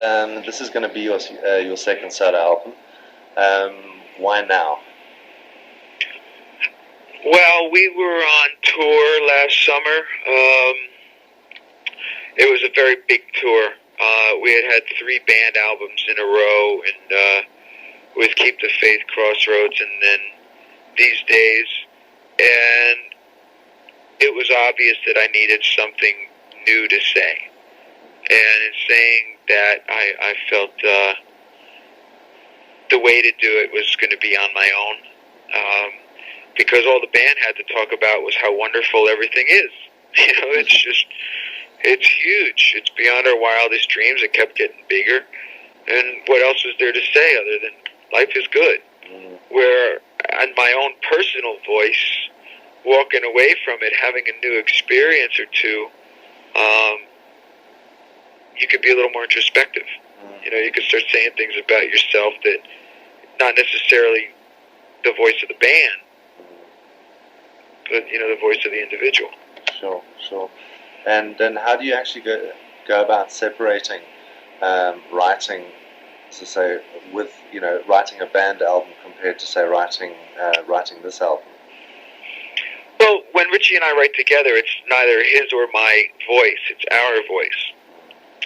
This is going to be your second solo album. Why now? Well, we were on tour last summer. It was a very big tour. We had three band albums in a row, and with Keep the Faith, Crossroads, and then These Days. And it was obvious that I needed something new to say. And in saying that, I felt the way to do it was going to be on my own. Because all the band had to talk about was how wonderful everything is. You know, it's huge. It's beyond our wildest dreams. It kept getting bigger. And what else is there to say other than life is good? Where, on my own personal voice, walking away from it, having a new experience or two, you could be a little more introspective. You know, you could start saying things about yourself that not necessarily the voice of the band, but, you know, the voice of the individual. Sure. And then how do you actually go about separating writing, to say, with, you know, writing a band album compared to, say, writing this album? Well, when Richie and I write together, it's neither his or my voice, it's our voice.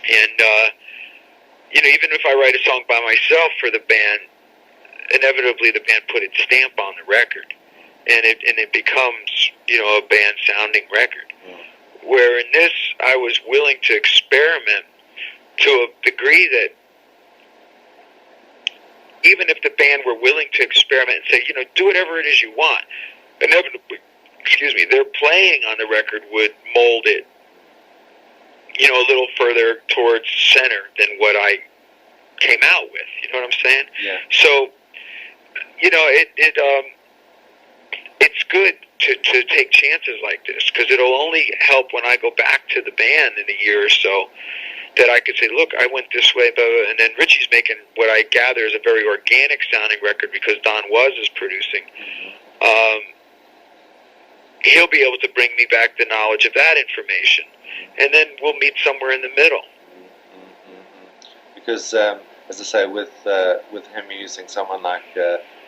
And, you know, even if I write a song by myself for the band, inevitably the band put its stamp on the record. And it becomes, you know, a band-sounding record. Where in this, I was willing to experiment to a degree that even if the band were willing to experiment and say, you know, do whatever it is you want, inevitably, their playing on the record would mold it, you know, a little further towards center than what I came out with. You know what I'm saying? Yeah. So, you know, it's good to take chances like this, because it'll only help when I go back to the band in a year or so that I could say, look, I went this way, and then Richie's making what I gather is a very organic sounding record because Don Was is producing. He'll be able to bring me back the knowledge of that information, and then we'll meet somewhere in the middle. Because, as I say, with him using someone like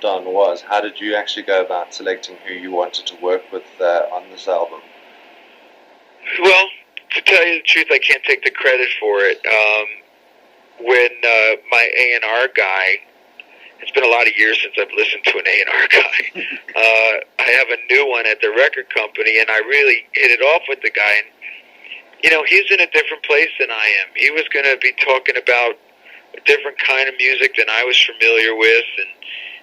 Don Was, how did you actually go about selecting who you wanted to work with on this album? Well, to tell you the truth, I can't take the credit for it. When my A&R guy, it's been a lot of years since I've listened to an A&R guy. I have a new one at the record company, and I really hit it off with the guy. And, you know, he's in a different place than I am. He was going to be talking about a different kind of music than I was familiar with, and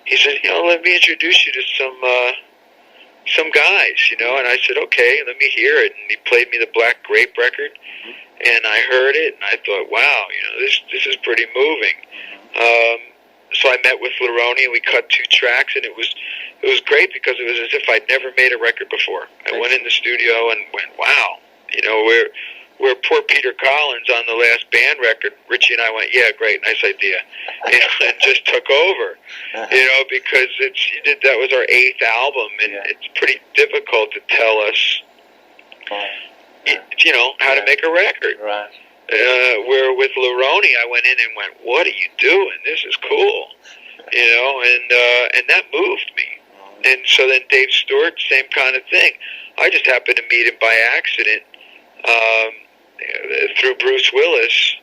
he said, you know, let me introduce you to some guys, you know. And I said, okay, let me hear it. And he played me the Black Grape record, and I heard it, and I thought, wow, you know, this is pretty moving. So I met with Lerone, and we cut 2 tracks, and it was great because it was as if I'd never made a record before. I went in the studio and went, wow, you know, where poor Peter Collins on the last band record, Richie and I went, yeah, great, nice idea, you know, and just took over, you know, because that was our 8th album, and it's pretty difficult to tell us, you know, how to make a record. Right. Where with Lerone, I went in and went, what are you doing? This is cool, you know, and that moved me. And so then Dave Stewart, same kind of thing. I just happened to meet him by accident through Bruce Willis,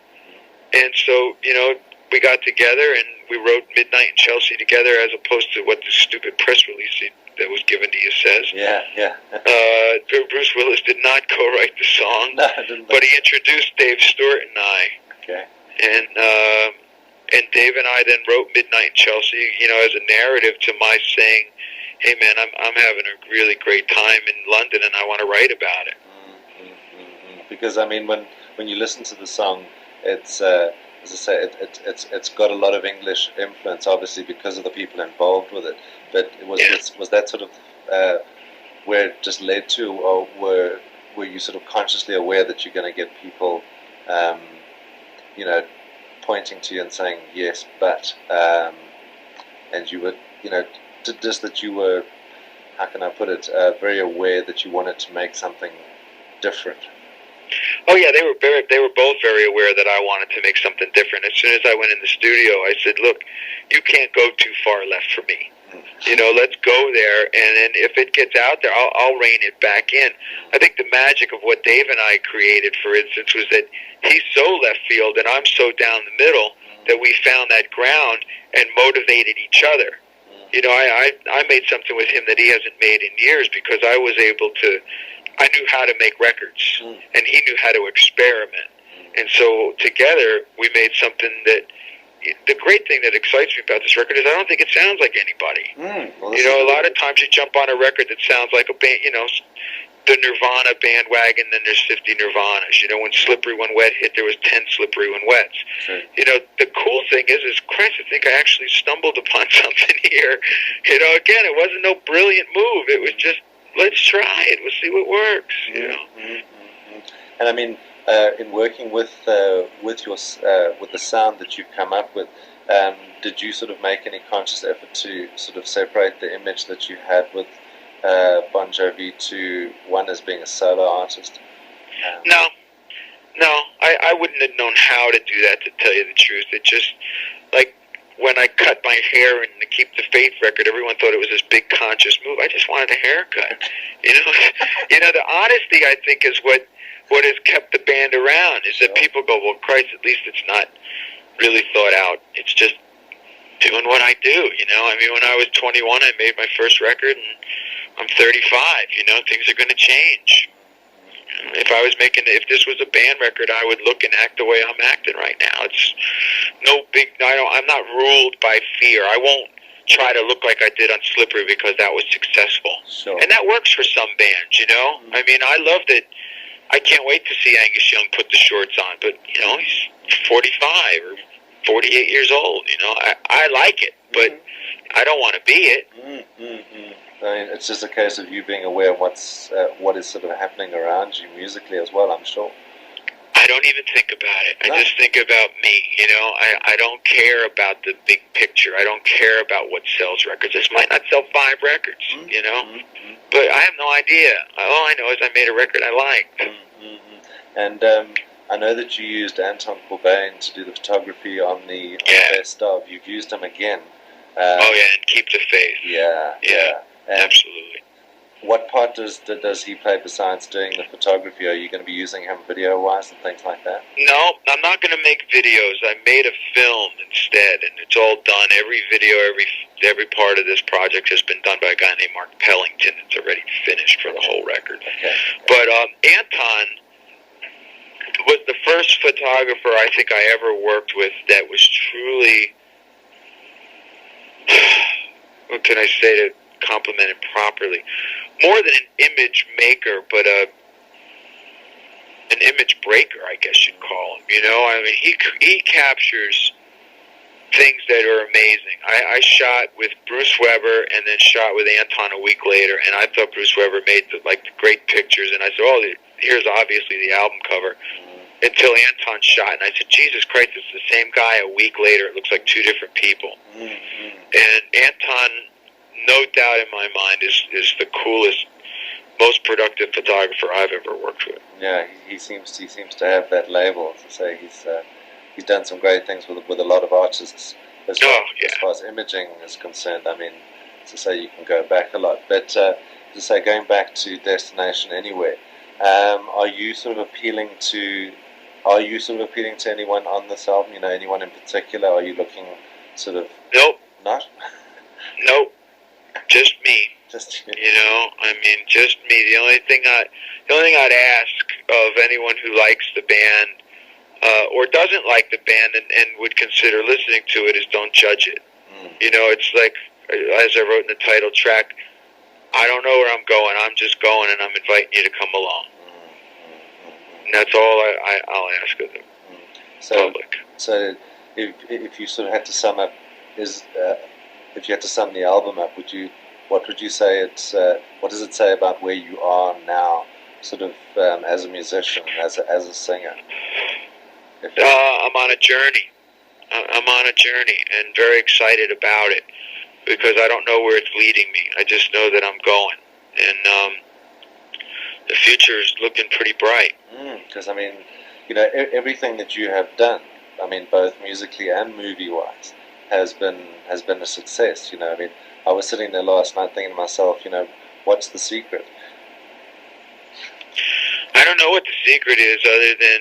and so, you know, we got together and we wrote Midnight in Chelsea together, as opposed to what the stupid press release that was given to you says. Yeah. Bruce Willis did not co-write the song, No, I didn't. But he introduced Dave Stewart and I. Okay. And Dave and I then wrote Midnight in Chelsea, you know, as a narrative to my saying, hey man, I'm having a really great time in London and I want to write about it. Because I mean, when you listen to the song, it's as I say, it's got a lot of English influence, obviously because of the people involved with it. But was that sort of where it just led to, or were you sort of consciously aware that you're going to get people, you know, pointing to you and saying yes, but and you were, you know, just that you were, how can I put it, very aware that you wanted to make something different? Oh yeah, they were both very aware that I wanted to make something different. As soon as I went in the studio, I said, "Look, you can't go too far left for me. You know, let's go there, and then if it gets out there, I'll rein it back in." I think the magic of what Dave and I created, for instance, was that he's so left field and I'm so down the middle that we found that ground and motivated each other. You know, I made something with him that he hasn't made in years because I was able to. I knew how to make records, and he knew how to experiment. And so together we made something that. The great thing that excites me about this record is I don't think it sounds like anybody. Well, you know, a lot of times you jump on a record that sounds like a band, you know, the Nirvana bandwagon, then there's 50 Nirvanas. You know, when Slippery When Wet hit, there was 10 Slippery When Wets. Sure. You know, the cool thing is Christ, I think I actually stumbled upon something here. You know, again, it wasn't no brilliant move. It was just, let's try it. We'll see what works, you know. And I mean, in working with your with the sound that you've come up with, did you sort of make any conscious effort to sort of separate the image that you had with Bon Jovi to one as being a solo artist? No, I wouldn't have known how to do that, to tell you the truth. It just, like, when I cut my hair in the Keep the Faith record, everyone thought it was this big conscious move. I just wanted a haircut. You know, the honesty, I think, is what has kept the band around, is that people go, well, Christ, at least it's not really thought out. It's just doing what I do, you know. I mean, when I was 21, I made my first record, and I'm 35, you know, things are going to change. If this was a band record, I would look and act the way I'm acting right now. It's no big, I'm not ruled by fear. I won't try to look like I did on Slippery because that was successful. Sure. And that works for some bands, you know. I mean, I loved it. I can't wait to see Angus Young put the shorts on, but, you know, he's 45 or 48 years old, you know. I like it, but I don't want to be it. I mean, it's just a case of you being aware of what is sort of happening around you musically as well, I'm sure. I don't even think about it. I just think about me, you know. I don't care about the big picture. I don't care about what sells records. This might not sell 5 records, you know. But I have no idea. All I know is I made a record I liked. And I know that you used Anton Corbijn to do the photography on the Best Of. You've used him again. And Keep the Faith. Yeah. And absolutely. What part does he play besides doing the photography? Are you going to be using him video-wise and things like that? No, I'm not going to make videos. I made a film instead, and it's all done. Every video, every part of this project has been done by a guy named Mark Pellington. It's already finished for the whole record. Okay. But Anton was the first photographer I think I ever worked with that was truly, what can I say to compliment it properly, more than an image maker, but an image breaker, I guess you'd call him. You know, I mean, he captures things that are amazing. I shot with Bruce Weber and then shot with Anton a week later, and I thought Bruce Weber made the great pictures, and I said, oh, here's obviously the album cover. Until Anton shot, and I said, Jesus Christ, it's the same guy a week later. It looks like 2 different people. And Anton, no doubt in my mind, is the coolest, most productive photographer I've ever worked with. Yeah, he seems to have that label. To say he's done some great things with a lot of artists as far as imaging is concerned. I mean, to say you can go back a lot, but to say going back to Destination Anywhere, are you sort of appealing to anyone on this album? You know, anyone in particular? Are you looking sort of? Nope. Not. Nope. Just me. Just you. You know, I mean, just me. The only thing I'd ask of anyone who likes the band or doesn't like the band and would consider listening to it is don't judge it. You know, it's like, as I wrote in the title track, I don't know where I'm going. I'm just going, and I'm inviting you to come along. And that's all I'll ask of them. Public. So, if you sort of had to sum up, if you had to sum the album up, what would you say what does it say about where you are now, sort of as a musician, as a singer? I'm on a journey. I'm on a journey, and very excited about it because I don't know where it's leading me. I just know that I'm going, and the future is looking pretty bright. Because I mean, everything that you have done, I mean, both musically and movie-wise, has been a success. I mean, I was sitting there last night thinking to myself, what's the secret? I don't know what the secret is, other than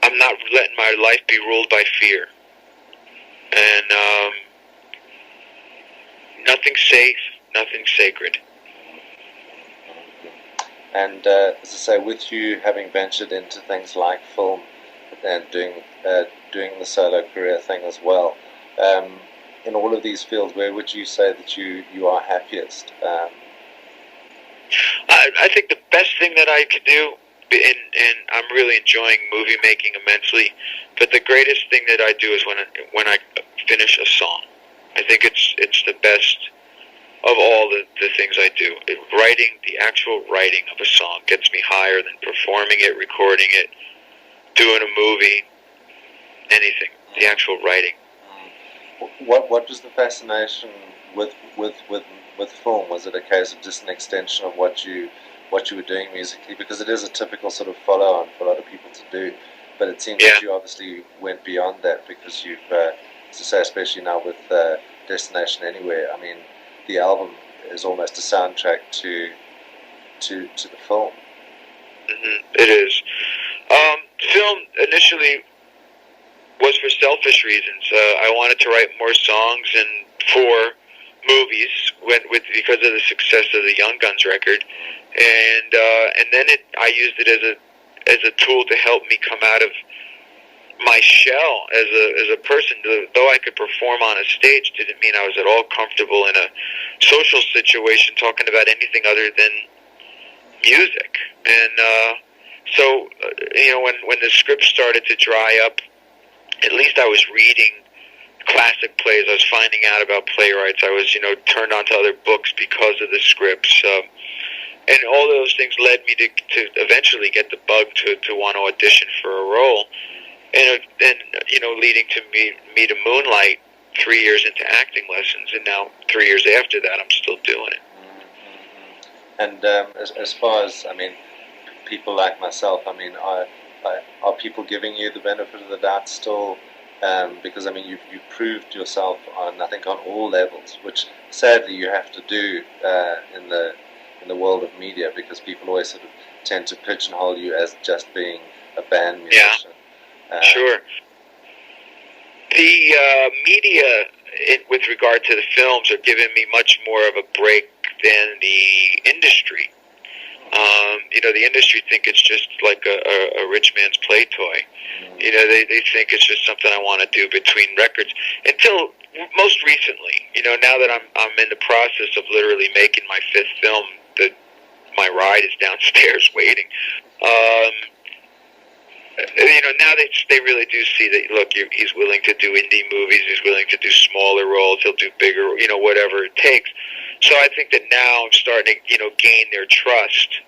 I'm not letting my life be ruled by fear, and nothing's safe, nothing's sacred. And as I say, with you having ventured into things like film and doing the solo career thing as well, in all of these fields, where would you say that you are happiest? I think the best thing that I could do, and I'm really enjoying movie making immensely, but the greatest thing that I do is when I finish a song. I think it's the best of all the things I do. The actual writing of a song gets me higher than performing it, recording it, doing a movie, anything. The actual writing. What was the fascination with film? Was it a case of just an extension of what you were doing musically? Because it is a typical sort of follow-on for a lot of people to do, but it seems that you obviously went beyond that, because you've, to say, especially now with Destination Anywhere, I mean, the album is almost a soundtrack to the film. It is. Film initially was for selfish reasons. I wanted to write more songs and for movies because of the success of the Young Guns record, and then I used it as a tool to help me come out of my shell as a person. Though I could perform on a stage, didn't mean I was at all comfortable in a social situation talking about anything other than music. And so when the script started to dry up, at least I was reading classic plays. I was finding out about playwrights. I was turned on to other books because of the scripts. And all those things led me to eventually get the bug to want to audition for a role. And leading to me to Moonlight 3 years into acting lessons, and now 3 years after that, I'm still doing it. And as far as, I mean, people like myself, I mean, are people giving you the benefit of the doubt still? Because I mean, you've proved yourself on all levels, which sadly you have to do in the world of media, because people always sort of tend to pigeonhole you as just being a band musician. Sure. The media, with regard to the films, are giving me much more of a break than the industry. The industry think it's just like a rich man's play toy. They think it's just something I want to do between records. Until most recently, now that I'm in the process of literally making my 5th film, my ride is downstairs waiting. Now they really do see that, look, he's willing to do indie movies, he's willing to do smaller roles, he'll do bigger, whatever it takes. So I think that now I'm starting to, gain their trust.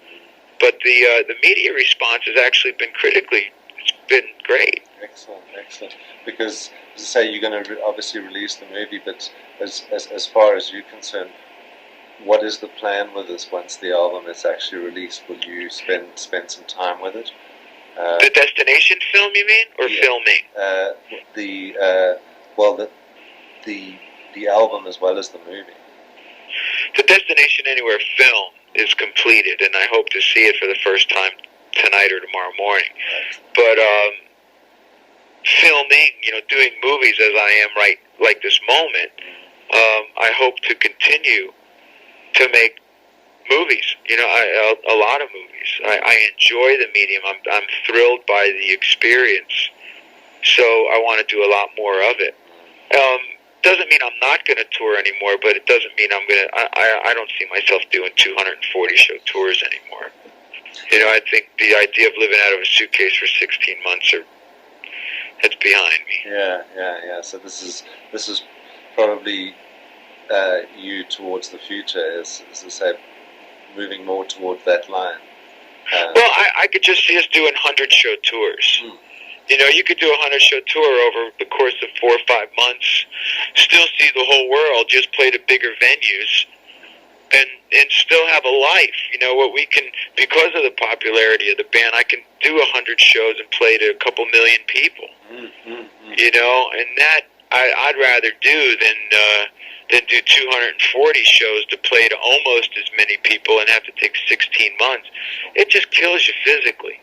But the media response has actually been it's been great. Excellent. Because, as I say, you're going to obviously release the movie, but as far as you're concerned, what is the plan with this once the album is actually released? Will you spend some time with it? The Destination film, you mean, or filming? The album as well as the movie. The Destination Anywhere film is completed, and I hope to see it for the first time tonight or tomorrow morning. But filming, doing movies as I am right this moment, I hope to continue to make movies. A lot of movies. I enjoy the medium. I'm thrilled by the experience. So I want to do a lot more of it. Doesn't mean I'm not going to tour anymore, but it doesn't mean I'm going to. I don't see myself doing 240 show tours anymore. I think the idea of living out of a suitcase for 16 months that's behind me. Yeah. So this is probably you towards the future, as I say, moving more towards that line. Well, I could just see us doing 100-show tours. You could do a 100-show tour over the course of 4 or 5 months, still see the whole world, just play the bigger venues, and still have a life. You know what we can, because of the popularity of the band, I can do 100 shows and play to a couple million people. You know, and that I'd rather do than do 240 shows to play to almost as many people and have to take 16 months. It just kills you physically.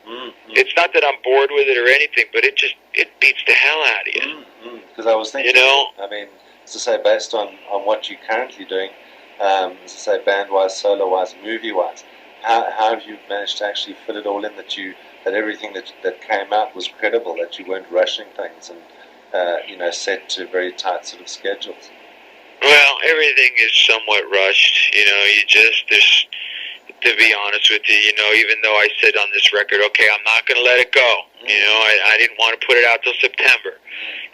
It's not that I'm bored with it or anything, but it beats the hell out of you. Because I was thinking, you know, I mean, as I say, based on what you're currently doing, as I say, band-wise, solo-wise, movie-wise, how have you managed to actually fit it all in, that everything that came out was credible, that you weren't rushing things and, you know, set to very tight sort of schedules? Well, everything is somewhat rushed. You know, there's, to be honest with you, you know, even though I said on this record, okay, I'm not going to let it go. You know, I didn't want to put it out till September.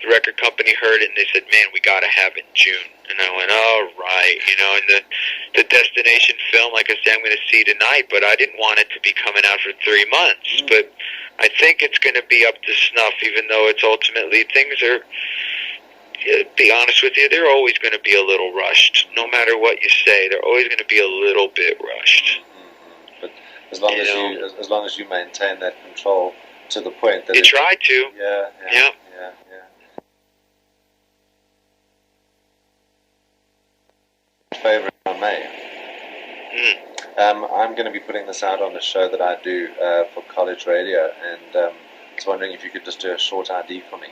The record company heard it and they said, man, we got to have it in June. And I went, all right. You know, and the destination film, like I said, I'm going to see tonight, but I didn't want it to be coming out for 3 months. But I think it's going to be up to snuff, even though it's ultimately, things are, to be honest with you, they're always going to be a little rushed. No matter what you say, they're always going to be a little bit rushed. But as long as you maintain that control to the point that you try to. Yeah. Favorite if I may. I'm going to be putting this out on a show that I do for college radio, and I was wondering if you could just do a short ID for me.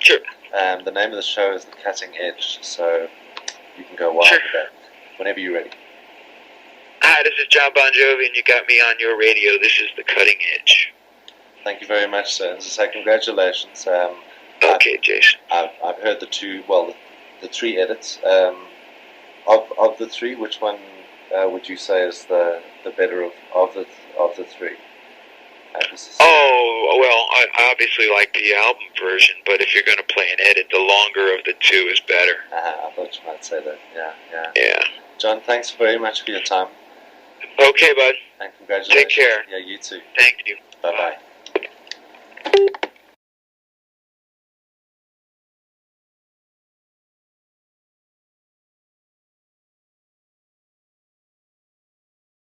Sure. The name of the show is The Cutting Edge, so you can go wild with that whenever you're ready. Hi, this is Jon Bon Jovi, and you got me on your radio. This is The Cutting Edge. Thank you very much, sir. As I say, congratulations. Okay, Jason. I've heard the 3 edits. Of the 3, which one would you say is the better of the 3? I obviously like the album version, but if you're going to play an edit, the longer of the 2 is better. I thought you might say that. Yeah. John, thanks very much for your time. Okay, bud. And congratulations. Take care. Yeah, you too. Thank you. Bye-bye.